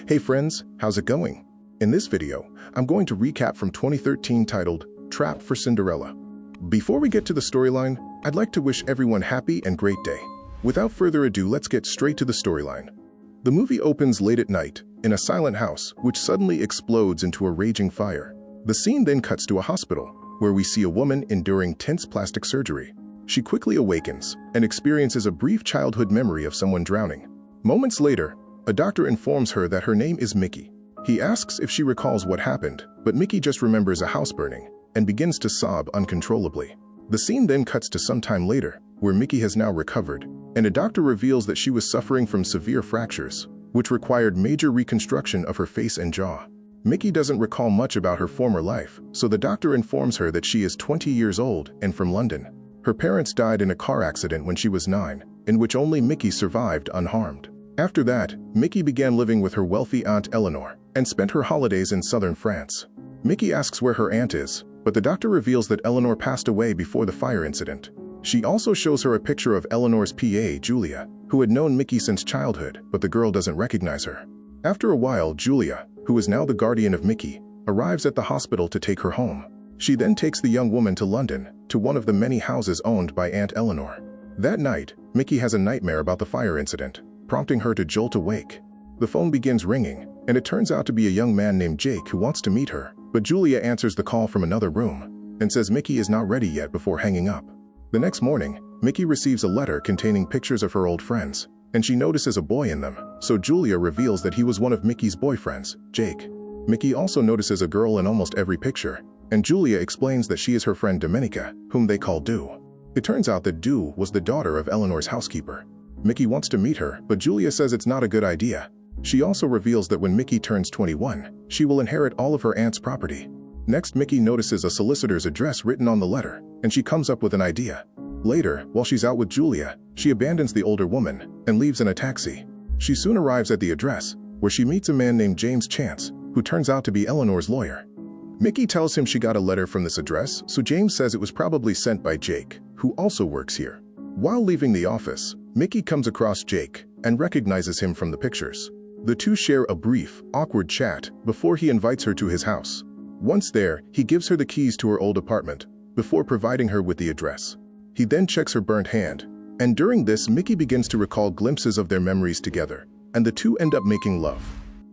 Hey friends, how's it going? In this video, I'm going to recap from 2013 titled Trap for Cinderella. Before we get to the storyline, I'd like to wish everyone happy and great day. Without further ado, let's get straight to the storyline. The movie opens late at night in a silent house which suddenly explodes into a raging fire. The scene then cuts to a hospital where we see a woman enduring tense plastic surgery. She quickly awakens and experiences a brief childhood memory of someone drowning. Moments later, a doctor informs her that her name is Micky. He asks if she recalls what happened, but Micky just remembers a house burning and begins to sob uncontrollably. The scene then cuts to some time later, where Micky has now recovered, and a doctor reveals that she was suffering from severe fractures, which required major reconstruction of her face and jaw. Micky doesn't recall much about her former life, so the doctor informs her that she is 20 years old and from London. Her parents died in a car accident when she was 9, in which only Micky survived unharmed. After that, Micky began living with her wealthy aunt Eleanor and spent her holidays in southern France. Micky asks where her aunt is, but the doctor reveals that Eleanor passed away before the fire incident. She also shows her a picture of Eleanor's PA, Julia, who had known Micky since childhood, but the girl doesn't recognize her. After a while, Julia, who is now the guardian of Micky, arrives at the hospital to take her home. She then takes the young woman to London, to one of the many houses owned by Aunt Eleanor. That night, Micky has a nightmare about the fire incident, prompting her to jolt awake. The phone begins ringing, and it turns out to be a young man named Jake who wants to meet her, but Julia answers the call from another room and says Micky is not ready yet before hanging up. The next morning, Micky receives a letter containing pictures of her old friends, and she notices a boy in them, so Julia reveals that he was one of Micky's boyfriends, Jake. Micky also notices a girl in almost every picture, and Julia explains that she is her friend Domenica, whom they call Do. It turns out that Do was the daughter of Eleanor's housekeeper. Micky wants to meet her, but Julia says it's not a good idea. She also reveals that when Micky turns 21, she will inherit all of her aunt's property. Next, Micky notices a solicitor's address written on the letter, and she comes up with an idea. Later, while she's out with Julia, she abandons the older woman and leaves in a taxi. She soon arrives at the address, where she meets a man named James Chance, who turns out to be Eleanor's lawyer. Micky tells him she got a letter from this address, so James says it was probably sent by Jake, who also works here. While leaving the office, Micky comes across Jake and recognizes him from the pictures. The two share a brief, awkward chat before he invites her to his house. Once there, he gives her the keys to her old apartment before providing her with the address. He then checks her burnt hand, and during this, Micky begins to recall glimpses of their memories together, and the two end up making love.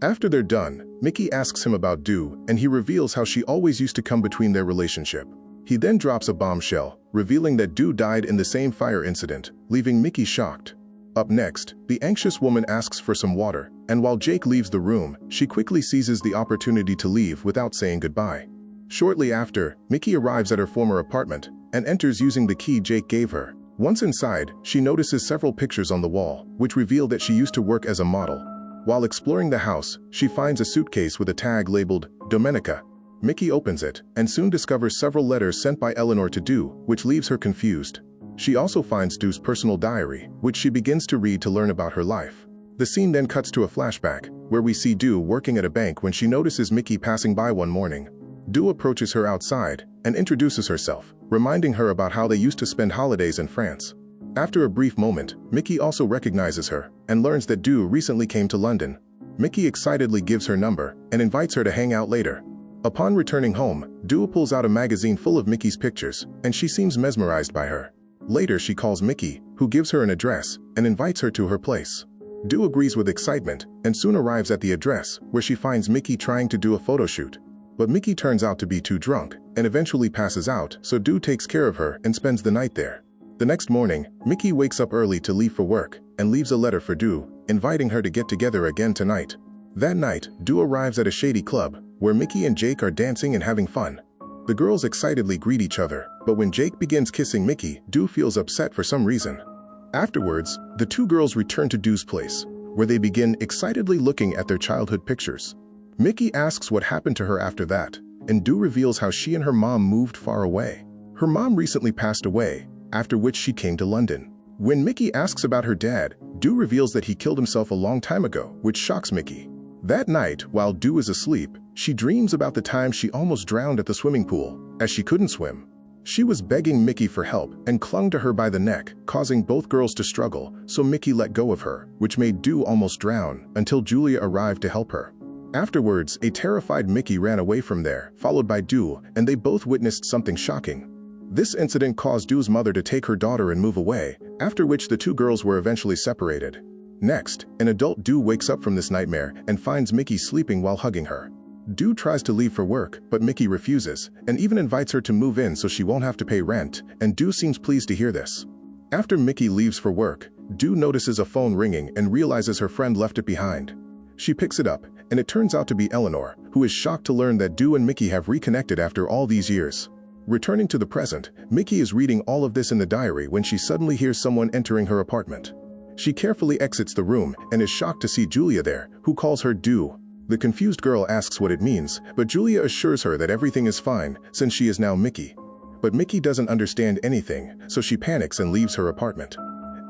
After they're done, Micky asks him about Do, and he reveals how she always used to come between their relationship. He then drops a bombshell, revealing that Do died in the same fire incident, leaving Micky shocked. Up next, the anxious woman asks for some water, and while Jake leaves the room, she quickly seizes the opportunity to leave without saying goodbye. Shortly after, Micky arrives at her former apartment and enters using the key Jake gave her. Once inside, she notices several pictures on the wall, which reveal that she used to work as a model. While exploring the house, she finds a suitcase with a tag labeled Domenica. Micky opens it and soon discovers several letters sent by Eleanor to Do, which leaves her confused. She also finds Do's personal diary, which she begins to read to learn about her life. The scene then cuts to a flashback, where we see Do working at a bank when she notices Micky passing by one morning. Do approaches her outside and introduces herself, reminding her about how they used to spend holidays in France. After a brief moment, Micky also recognizes her and learns that Do recently came to London. Micky excitedly gives her number and invites her to hang out later. Upon returning home, Do pulls out a magazine full of Micky's pictures, and she seems mesmerized by her. Later, she calls Micky, who gives her an address and invites her to her place. Do agrees with excitement and soon arrives at the address, where she finds Micky trying to do a photo shoot. But Micky turns out to be too drunk and eventually passes out, so Do takes care of her and spends the night there. The next morning, Micky wakes up early to leave for work and leaves a letter for Do, inviting her to get together again tonight. That night, Do arrives at a shady club, where Micky and Jake are dancing and having fun. The girls excitedly greet each other, but when Jake begins kissing Micky, Do feels upset for some reason. Afterwards, the two girls return to Do's place, where they begin excitedly looking at their childhood pictures. Micky asks what happened to her after that, and Do reveals how she and her mom moved far away. Her mom recently passed away, after which she came to London. When Micky asks about her dad, Do reveals that he killed himself a long time ago, which shocks Micky. That night, while Do is asleep, she dreams about the time she almost drowned at the swimming pool, as she couldn't swim. She was begging Micky for help and clung to her by the neck, causing both girls to struggle, so Micky let go of her, which made Do almost drown until Julia arrived to help her. Afterwards, a terrified Micky ran away from there, followed by Do, and they both witnessed something shocking. This incident caused Do's mother to take her daughter and move away, after which the two girls were eventually separated. Next, an adult Do wakes up from this nightmare and finds Micky sleeping while hugging her. Do tries to leave for work, but Micky refuses, and even invites her to move in so she won't have to pay rent, and Do seems pleased to hear this. After Micky leaves for work, Do notices a phone ringing and realizes her friend left it behind. She picks it up, and it turns out to be Eleanor, who is shocked to learn that Do and Micky have reconnected after all these years. Returning to the present, Micky is reading all of this in the diary when she suddenly hears someone entering her apartment. She carefully exits the room and is shocked to see Julia there, who calls her Do. The confused girl asks what it means, but Julia assures her that everything is fine since she is now Micky. But Micky doesn't understand anything, so she panics and leaves her apartment.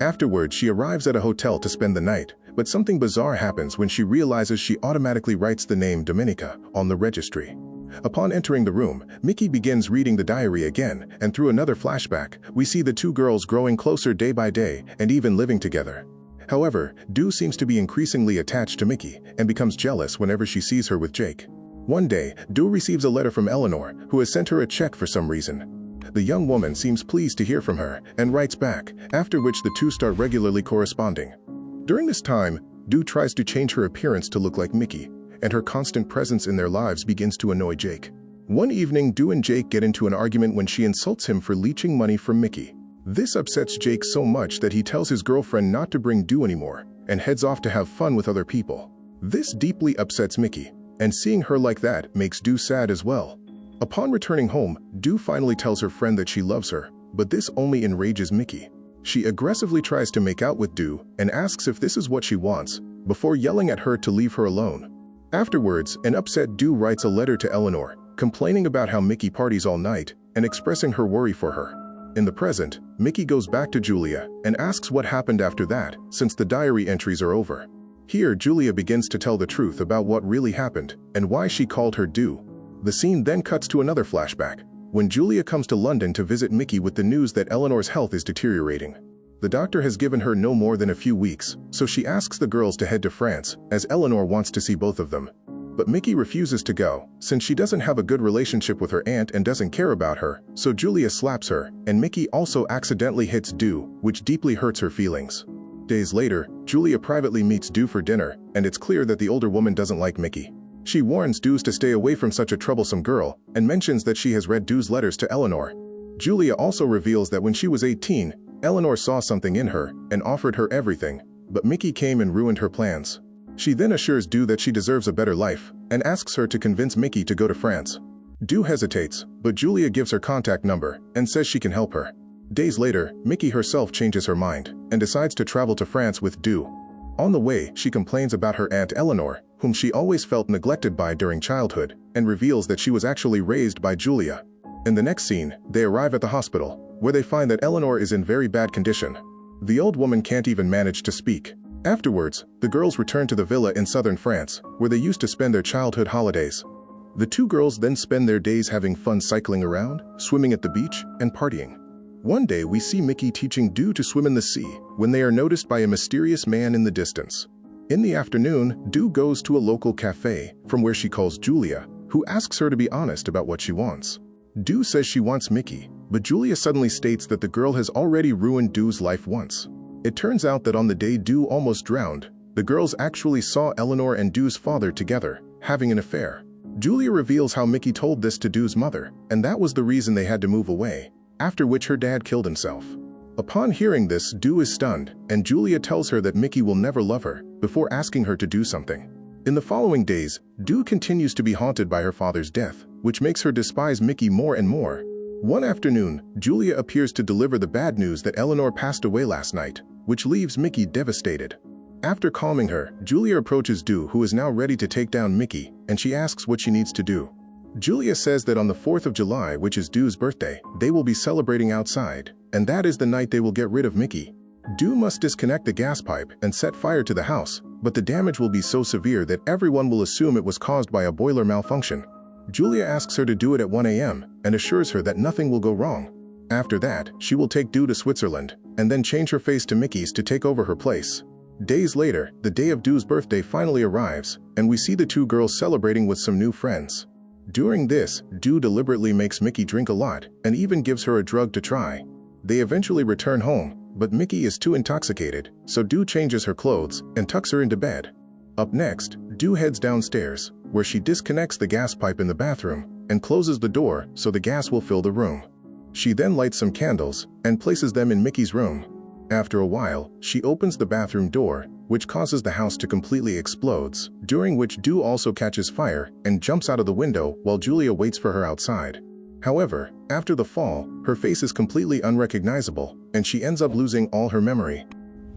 Afterwards, she arrives at a hotel to spend the night, but something bizarre happens when she realizes she automatically writes the name Dominica on the registry. Upon entering the room, Micky begins reading the diary again, and through another flashback, we see the two girls growing closer day by day and even living together. However, Do seems to be increasingly attached to Micky and becomes jealous whenever she sees her with Jake. One day, Do receives a letter from Eleanor, who has sent her a check for some reason. The young woman seems pleased to hear from her and writes back, after which the two start regularly corresponding. During this time, Do tries to change her appearance to look like Micky, and her constant presence in their lives begins to annoy Jake. One evening, Do and Jake get into an argument when she insults him for leeching money from Micky. This upsets Jake so much that he tells his girlfriend not to bring Do anymore and heads off to have fun with other people. This deeply upsets Micky, and seeing her like that makes Do sad as well. Upon returning home, Do finally tells her friend that she loves her, but this only enrages Micky. She aggressively tries to make out with Do and asks if this is what she wants, before yelling at her to leave her alone. Afterwards, an upset Do writes a letter to Eleanor, complaining about how Micky parties all night and expressing her worry for her. In the present, Micky goes back to Julia and asks what happened after that, since the diary entries are over. Here, Julia begins to tell the truth about what really happened and why she called her Do. The scene then cuts to another flashback, when Julia comes to London to visit Micky with the news that Eleanor's health is deteriorating. The doctor has given her no more than a few weeks, so she asks the girls to head to France, as Eleanor wants to see both of them. But Micky refuses to go, since she doesn't have a good relationship with her aunt and doesn't care about her, so Julia slaps her, and Micky also accidentally hits Do, which deeply hurts her feelings. Days later, Julia privately meets Do for dinner, and it's clear that the older woman doesn't like Micky. She warns Do to stay away from such a troublesome girl, and mentions that she has read Do's letters to Eleanor. Julia also reveals that when she was 18, Eleanor saw something in her and offered her everything, but Micky came and ruined her plans. She then assures Do that she deserves a better life, and asks her to convince Micky to go to France. Do hesitates, but Julia gives her contact number and says she can help her. Days later, Micky herself changes her mind and decides to travel to France with Do. On the way, she complains about her aunt Eleanor, whom she always felt neglected by during childhood, and reveals that she was actually raised by Julia. In the next scene, they arrive at the hospital, where they find that Eleanor is in very bad condition. The old woman can't even manage to speak. Afterwards, the girls return to the villa in southern France, where they used to spend their childhood holidays. The two girls then spend their days having fun cycling around, swimming at the beach, and partying. One day we see Micky teaching Do to swim in the sea, when they are noticed by a mysterious man in the distance. In the afternoon, Do goes to a local cafe, from where she calls Julia, who asks her to be honest about what she wants. Do says she wants Micky, but Julia suddenly states that the girl has already ruined Do's life once. It turns out that on the day Do almost drowned, the girls actually saw Eleanor and Do's father together, having an affair. Julia reveals how Micky told this to Do's mother, and that was the reason they had to move away, after which her dad killed himself. Upon hearing this, Do is stunned, and Julia tells her that Micky will never love her, before asking her to do something. In the following days, Do continues to be haunted by her father's death, which makes her despise Micky more and more. One afternoon, Julia appears to deliver the bad news that Eleanor passed away last night, which leaves Micky devastated. After calming her, Julia approaches Do, who is now ready to take down Micky, and she asks what she needs to do. Julia says that on the 4th of July, which is Do's birthday, they will be celebrating outside, and that is the night they will get rid of Micky. Do must disconnect the gas pipe and set fire to the house, but the damage will be so severe that everyone will assume it was caused by a boiler malfunction. Julia asks her to do it at 1 a.m. and assures her that nothing will go wrong. After that, she will take Do to Switzerland, and then change her face to Micky's to take over her place. Days later, the day of Do's birthday finally arrives, and we see the two girls celebrating with some new friends. During this, Do deliberately makes Micky drink a lot, and even gives her a drug to try. They eventually return home, but Micky is too intoxicated, so Do changes her clothes and tucks her into bed. Up next, Do heads downstairs, where she disconnects the gas pipe in the bathroom and closes the door so the gas will fill the room. She then lights some candles and places them in Micky's room. After a while, she opens the bathroom door, which causes the house to completely explodes, during which Do also catches fire and jumps out of the window while Julia waits for her outside. However, after the fall, her face is completely unrecognizable, and she ends up losing all her memory.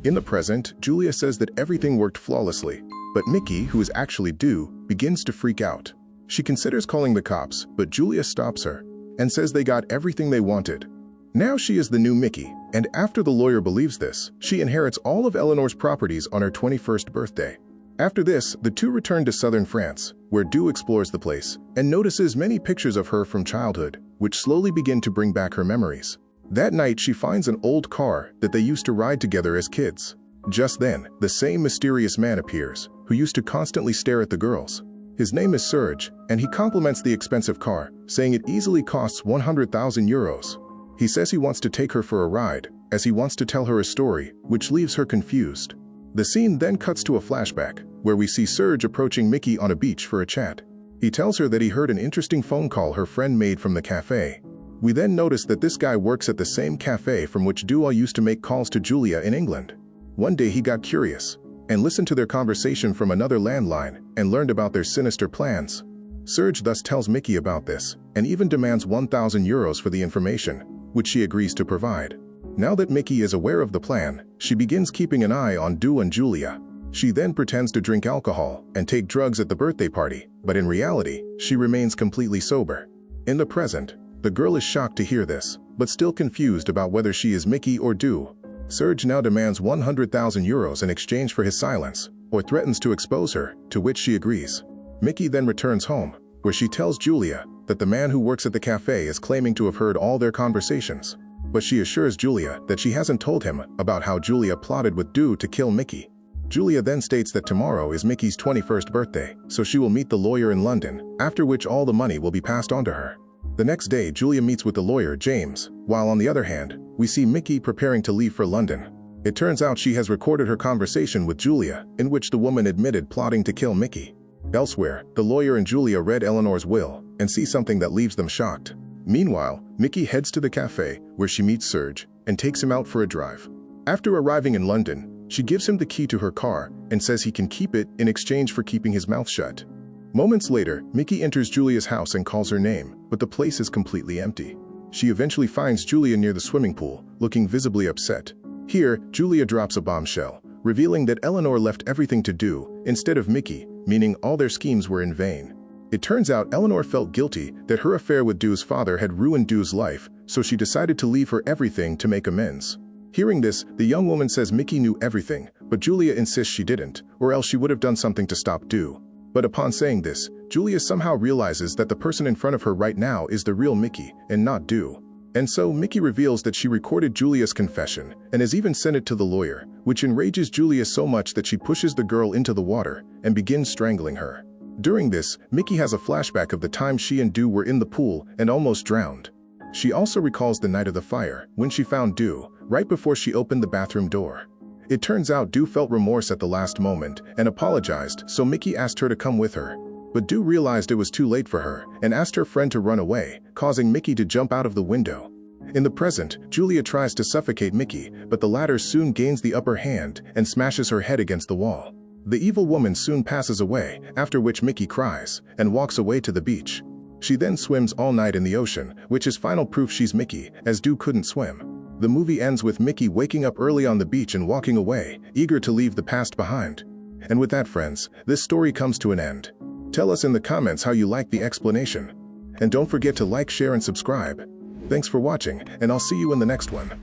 In the present, Julia says that everything worked flawlessly, but Micky, who is actually Do, begins to freak out. She considers calling the cops, but Julia stops her and says they got everything they wanted. Now she is the new Micky, and after the lawyer believes this, she inherits all of Eleanor's properties on her 21st birthday. After this, the two return to southern France, where Do explores the place and notices many pictures of her from childhood, which slowly begin to bring back her memories. That night, she finds an old car that they used to ride together as kids. Just then, the same mysterious man appears, who used to constantly stare at the girls. His name is Serge, and he compliments the expensive car, saying it easily costs 100,000 euros. He says he wants to take her for a ride, as he wants to tell her a story, which leaves her confused. The scene then cuts to a flashback, where we see Serge approaching Micky on a beach for a chat. He tells her that he heard an interesting phone call her friend made from the cafe. We then notice that this guy works at the same cafe from which Do used to make calls to Julia in England. One day he got curious and listened to their conversation from another landline and learned about their sinister plans. Serge thus tells Micky about this and even demands 1,000 euros for the information, which she agrees to provide. Now that Micky is aware of the plan, she begins keeping an eye on Do and Julia. She then pretends to drink alcohol and take drugs at the birthday party, but in reality, she remains completely sober. In the present, the girl is shocked to hear this, but still confused about whether she is Micky or Do. Serge now demands 100,000 euros in exchange for his silence, or threatens to expose her, to which she agrees. Micky then returns home, where she tells Julia that the man who works at the cafe is claiming to have heard all their conversations. But she assures Julia that she hasn't told him about how Julia plotted with Do to kill Micky. Julia then states that tomorrow is Micky's 21st birthday, so she will meet the lawyer in London, after which all the money will be passed on to her. The next day, Julia meets with the lawyer, James, while on the other hand, we see Micky preparing to leave for London. It turns out she has recorded her conversation with Julia, in which the woman admitted plotting to kill Micky. Elsewhere, the lawyer and Julia read Eleanor's will and see something that leaves them shocked. Meanwhile, Micky heads to the cafe, where she meets Serge and takes him out for a drive. After arriving in London, she gives him the key to her car and says he can keep it in exchange for keeping his mouth shut. Moments later, Micky enters Julia's house and calls her name, but the place is completely empty. She eventually finds Julia near the swimming pool, looking visibly upset. Here, Julia drops a bombshell, revealing that Eleanor left everything to Do instead of Micky, meaning all their schemes were in vain. It turns out Eleanor felt guilty that her affair with Do's father had ruined Do's life, so she decided to leave her everything to make amends. Hearing this, the young woman says Micky knew everything, but Julia insists she didn't, or else she would have done something to stop Do. But upon saying this, Julia somehow realizes that the person in front of her right now is the real Micky, and not Do. And so Micky reveals that she recorded Julia's confession, and has even sent it to the lawyer, which enrages Julia so much that she pushes the girl into the water and begins strangling her. During this, Micky has a flashback of the time she and Do were in the pool and almost drowned. She also recalls the night of the fire, when she found Do, right before she opened the bathroom door. It turns out Do felt remorse at the last moment and apologized, so Micky asked her to come with her. But Do realized it was too late for her and asked her friend to run away, causing Micky to jump out of the window. In the present, Julia tries to suffocate Micky, but the latter soon gains the upper hand and smashes her head against the wall. The evil woman soon passes away, after which Micky cries and walks away to the beach. She then swims all night in the ocean, which is final proof she's Micky, as Do couldn't swim. The movie ends with Micky waking up early on the beach and walking away, eager to leave the past behind. And with that, friends, this story comes to an end. Tell us in the comments how you like the explanation. And don't forget to like, share, and subscribe. Thanks for watching, and I'll see you in the next one.